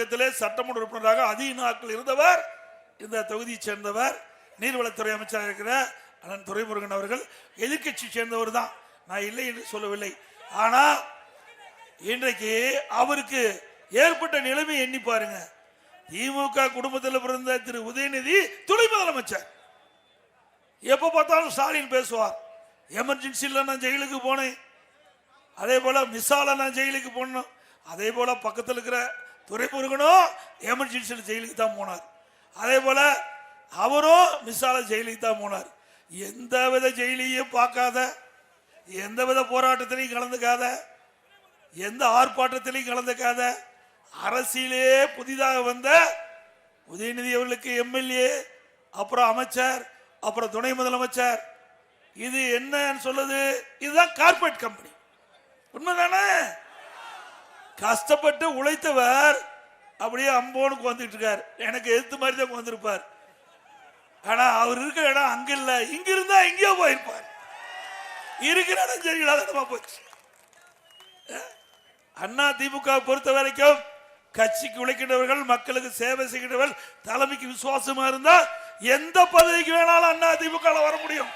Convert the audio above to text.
தமிழகத்திலே சட்டமன்ற உறுப்பினராக அதிக நாட்கள் இருந்தவர், இந்த தொகுதியை சேர்ந்தவர், நீர்வளத்துறை அமைச்சராக இருக்கிற அண்ணன் துரைமுருகன் அவர்கள் எதிர்கட்சி சேர்ந்தவர் தான், நான் இல்லை என்று சொல்லவில்லை. ஆனா இன்றைக்கு அவருக்கு ஏற்பட்ட நிலைமை எண்ணி பாருங்க. திமுக குடும்பத்தில் பிறந்த திரு உதயநிதி துணை முதலமைச்சர். எப்ப பார்த்தாலும் ஸ்டாலின் பேசுவார். எமர்ஜென்சில நான் ஜெயிலுக்கு போனேன், அதே போல மிஸ்ஸால நான் ஜெயிலுக்கு போனோம், அதே போல பக்கத்தில் இருக்கிற துரைமுருகனும் எமர்ஜென்சியில் ஜெயிலுக்கு தான் போனார். அதே போல அவரும் மிஸ்ஸால ஜெயிலுக்கு தான் போனார். எந்த வித ஜெயிலையும் பார்க்காத, எந்த வித போராட்டத்திலையும் கலந்துக்காத, எந்த ஆர்ப்பாட்டத்திலையும் கலந்துக்காத, அரசியலே புதிதாக வந்த உதயநிதி அவர்களுக்கு எம்எல்ஏ, அப்புறம் அமைச்சர், அப்புறம் துணை முதலமைச்சர். இது என்ன சொல்லுது? இதுதான் கார்பரேட் கம்பெனி. உண்மைதானே? கஷ்டப்பட்டு உழைத்தவர் அப்படியே அம்போனுக்கு வந்துட்டு இருக்காரு. எனக்கு எதிர்த்து மாதிரி தான் வந்திருப்பார். ஆனா அவர் இருக்கிற இடம் அங்க இல்ல, இங்க இருந்தா எங்கேயோ போயிருப்பார். இருக்கிற இடம் சரியில்லாத போச்சு. அண்ணா திமுக பொறுத்த வரைக்கும் கட்சிக்கு உழைக்கின்றவர்கள், மக்களுக்கு சேவை செய்கின்றவர்கள், தலைமைக்கு விசுவாசமா இருந்தா எந்த பதவிக்கு வேணாலும் அண்ணா திமுக வர முடியும்.